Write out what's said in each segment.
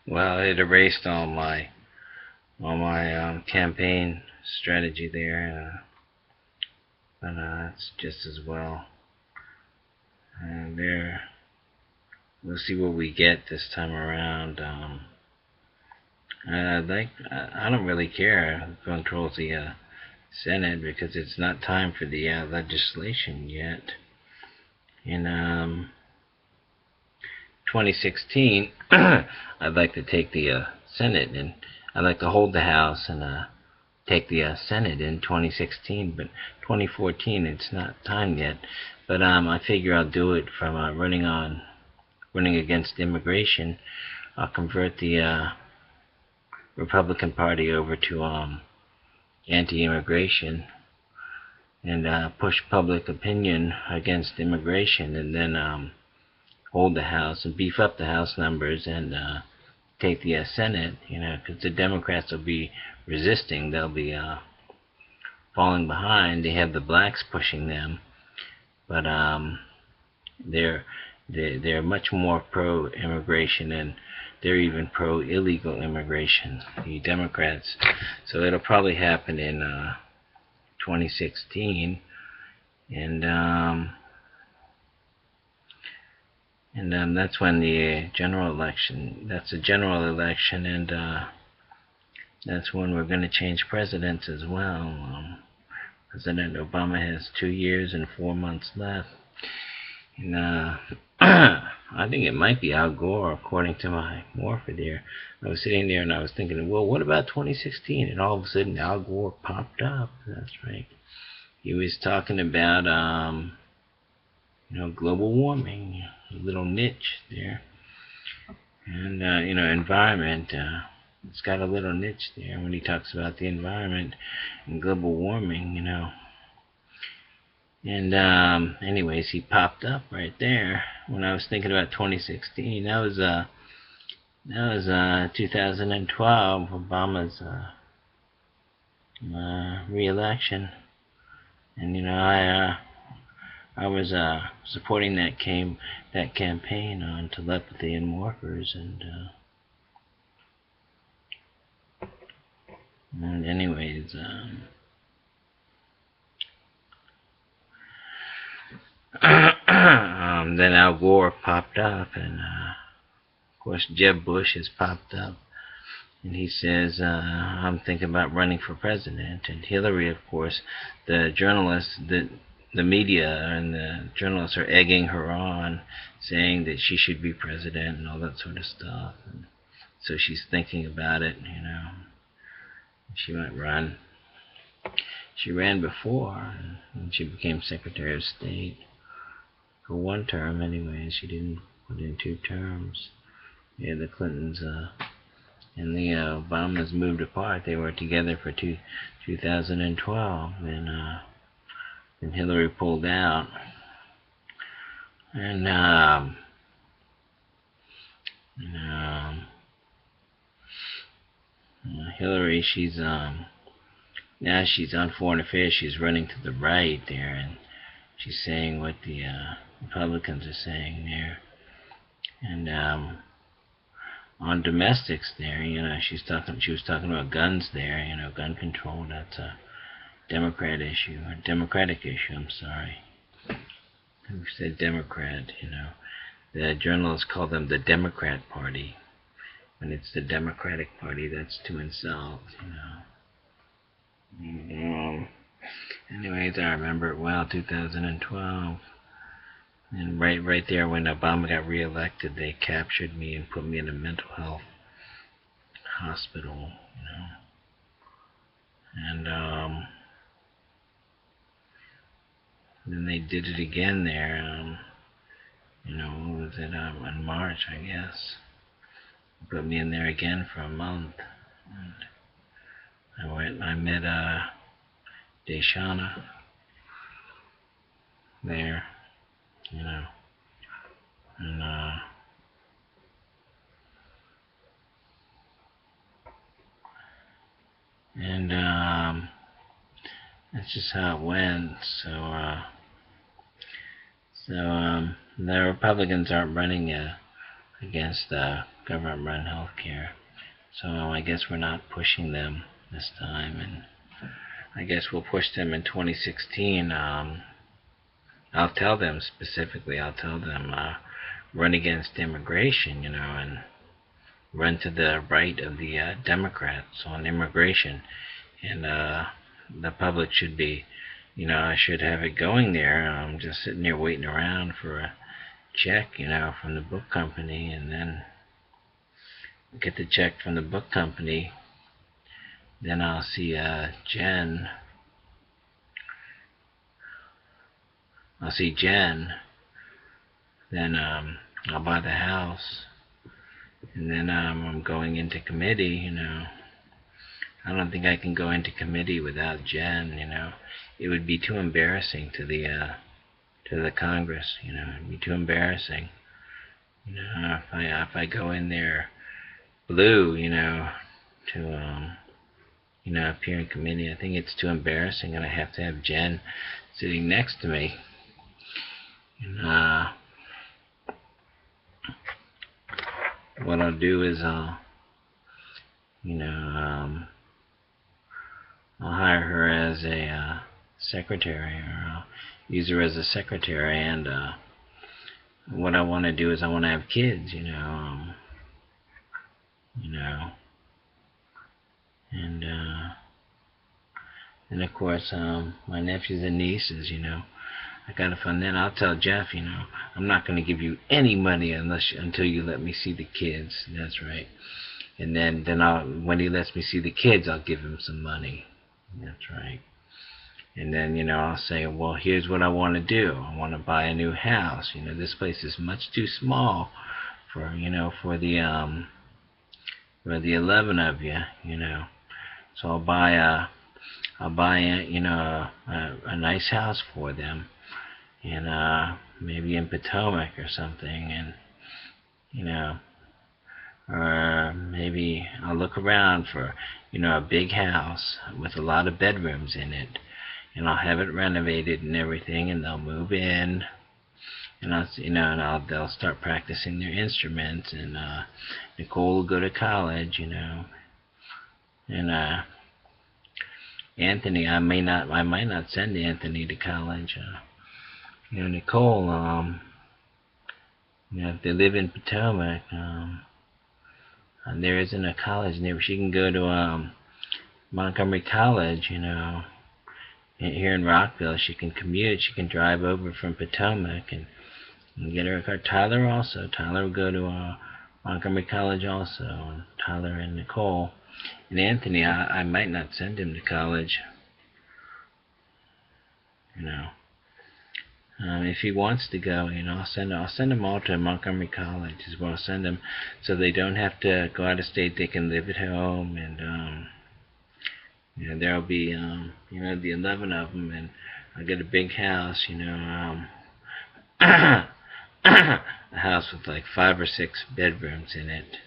Well, it erased all my campaign strategy there, but it's just as well. And there, we'll see what we get this time around. I don't really care who controls the Senate because it's not time for the legislation yet. In 2016, I'd like to take the Senate, and I'd like to hold the House and take the Senate in 2016. But 2014, it's not time yet. But I figure I'll do it from running against immigration. I'll convert the Republican Party over to anti-immigration and push public opinion against immigration, and then hold the House and beef up the House numbers and take the Senate, because the Democrats will be resisting. They'll be falling behind. They have the blacks pushing them, but they're they're much more pro-immigration, and they're even pro-illegal immigration, the Democrats. So it'll probably happen in 2016, and that's when the general election. That's the general election, and that's when we're going to change presidents as well. President Obama has 2 years and 4 months left, and I think it might be Al Gore, according to my morpher there. I was sitting there and I was thinking, well, what about 2016? And all of a sudden, Al Gore popped up. That's right. He was talking about global warming, a little niche there, and environment. It's got a little niche there when he talks about the environment and global warming, And anyways, he popped up right there when I was thinking about 2016. That was 2012, Obama's re-election, and I was supporting that campaign on telepathy and morphers, and anyways, then Al Gore popped up, and of course Jeb Bush has popped up, and he says, I'm thinking about running for president. And Hillary, of course, the journalists, the media and the journalists are egging her on, saying that she should be president and all that sort of stuff. And so she's thinking about it, She might run. She ran before, and she became Secretary of State for 1 term anyway. She didn't put in 2 terms. Yeah, the Clintons and the Obamas moved apart. They were together for 2012, and Hillary pulled out. And Hillary, she's now she's on foreign affairs. She's running to the right there, and she's saying what the Republicans are saying there. And on domestics there, she was talking about guns there, gun control. That's a Democratic issue, I'm sorry. Who said Democrat, The journalists call them the Democrat Party. When it's the Democratic Party, that's to insult, Anyways, I remember it well, 2012. And right there when Obama got reelected, they captured me and put me in a mental health hospital, And then they did it again there, what was it, in March, I guess. Put me in there again for a month. And I met Deshana there, and that's just how it went. So the Republicans aren't running against government-run healthcare. So I guess we're not pushing them this time, and I guess we'll push them in 2016. I'll tell them specifically. I'll tell them run against immigration, and run to the right of the Democrats on immigration, and the public should be, I should have it going there. I'm just sitting there waiting around for a check, from the book company, and then get the check from the book company. Then I'll see Jen. Then I'll buy the house, and then I'm going into committee. I don't think I can go into committee without Jen. It would be too embarrassing to the Congress. It'd be too embarrassing. If I go in there blue, to appear in committee, I think it's too embarrassing, and I have to have Jen sitting next to me. And what I'll do is I'll hire her as a secretary, or I'll use her as a secretary. And what I want to do is I want to have kids, and of course my nephews and nieces, I gotta fund that. I'll tell Jeff, I'm not going to give you any money until you let me see the kids. That's right. And then when he lets me see the kids, I'll give him some money. That's right. And then, I'll say, well, here's what I want to do. I want to buy a new house. This place is much too small for the 11 of you. So I'll buy a nice house for them, and maybe in Potomac or something, and or maybe I'll look around for a big house with a lot of bedrooms in it, and I'll have it renovated and everything, and they'll move in, and they'll start practicing their instruments, and Nicole will go to college, and Anthony, I might not send Anthony to college. Nicole, if they live in Potomac, there isn't a college near. She can go to Montgomery College, here in Rockville. She can commute. She can drive over from Potomac and get her a car. Tyler also. Tyler will go to Montgomery College also. And Tyler and Nicole. And Anthony, I might not send him to college. If he wants to go, I'll send him all to Montgomery College as well. Send them so they don't have to go out of state. They can live at home, and there'll be the 11 of them, and I'll get a big house, a house with like 5 or 6 bedrooms in it,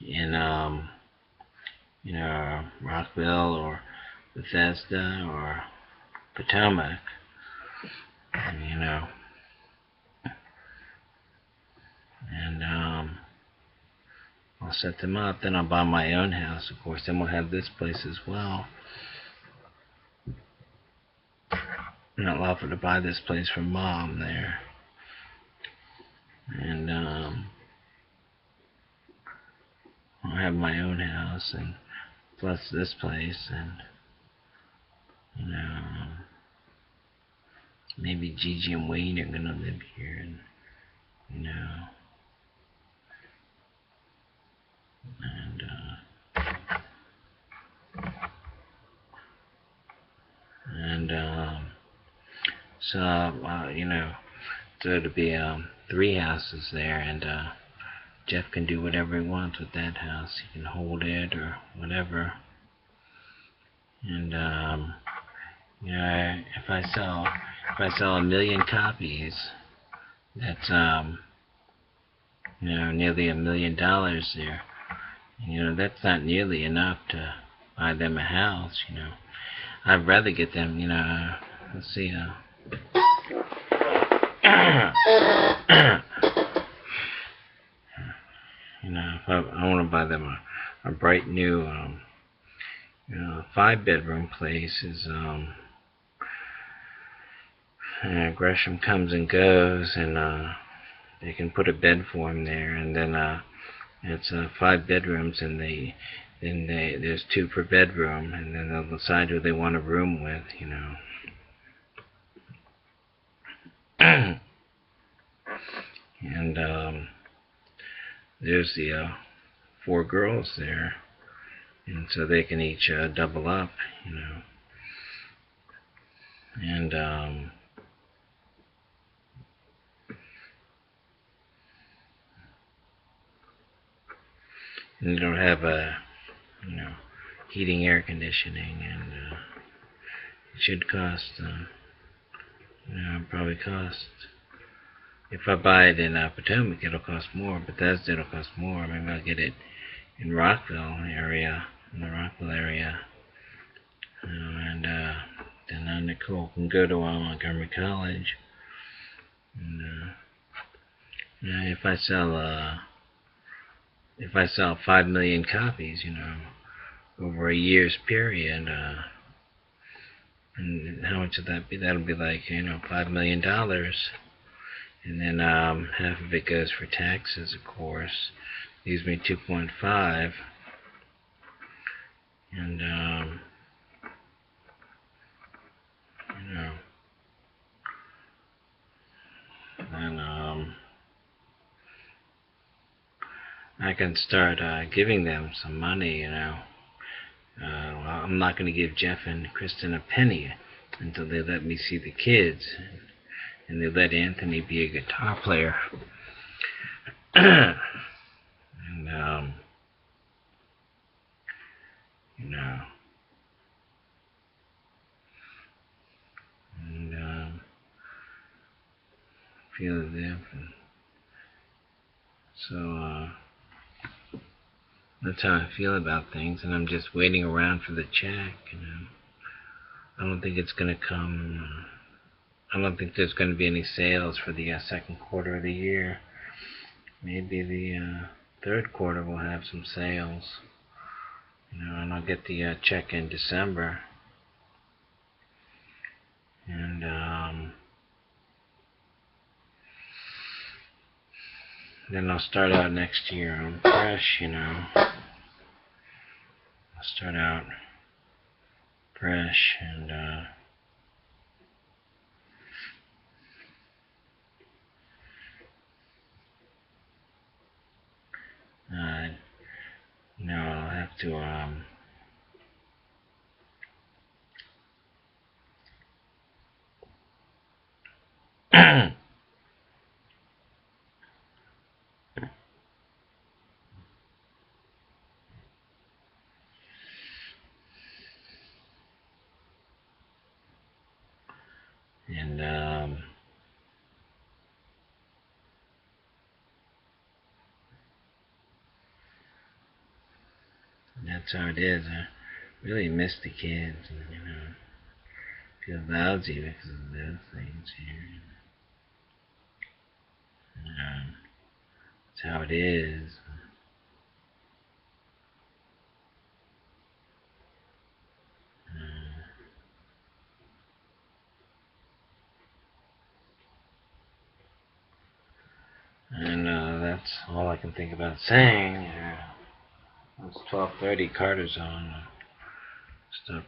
in Rockville or Bethesda or Potomac, and I'll set them up. Then I'll buy my own house, of course. Then we'll have this place as well. And I'll offer to buy this place from Mom there, and I'll have my own house, and plus this place, and maybe Gigi and Wayne are gonna live here, and so it'll be 3 houses there, and Jeff can do whatever he wants with that house. He can hold it or whatever. And if I sell 1 million copies, that's nearly $1 million there. That's not nearly enough to buy them a house. I'd rather get them. Let's see. You know, if I want to buy them a bright new, 5-bedroom place is, Gresham comes and goes, and they can put a bed for him there, and then it's 5 bedrooms, and there's 2 per bedroom, and then they'll decide who they want a room with, you know. And there's the 4 girls there, and so they can each double up, you know. And they don't have heating, air conditioning, and it should cost, probably cost. If I buy it in Potomac, it'll cost more. Bethesda, it'll cost more. Maybe I'll get it in Rockville area, in the Rockville area, and then Nicole can go to Montgomery College. And if I sell 5 million copies, over a year's period, and how much would that be? That'll be like, $5 million. And then half of it goes for taxes, of course. Leaves me 2.5. And then I can start giving them some money, I'm not going to give Jeff and Kristen a penny until they let me see the kids, and they let Anthony be a guitar player. And feel the difference. So that's how I feel about things, and I'm just waiting around for the check. I don't think it's going to come. I don't think there's going to be any sales for the second quarter of the year. Maybe the third quarter will have some sales. And I'll get the check in December. And then I'll start out next year on fresh, I'll start out fresh, and I'll have to and that's how it is. I really miss the kids, and feel lousy because of those things here. That's how it is. And that's all I can think about saying. It's 12:30. Carter's on. Stop.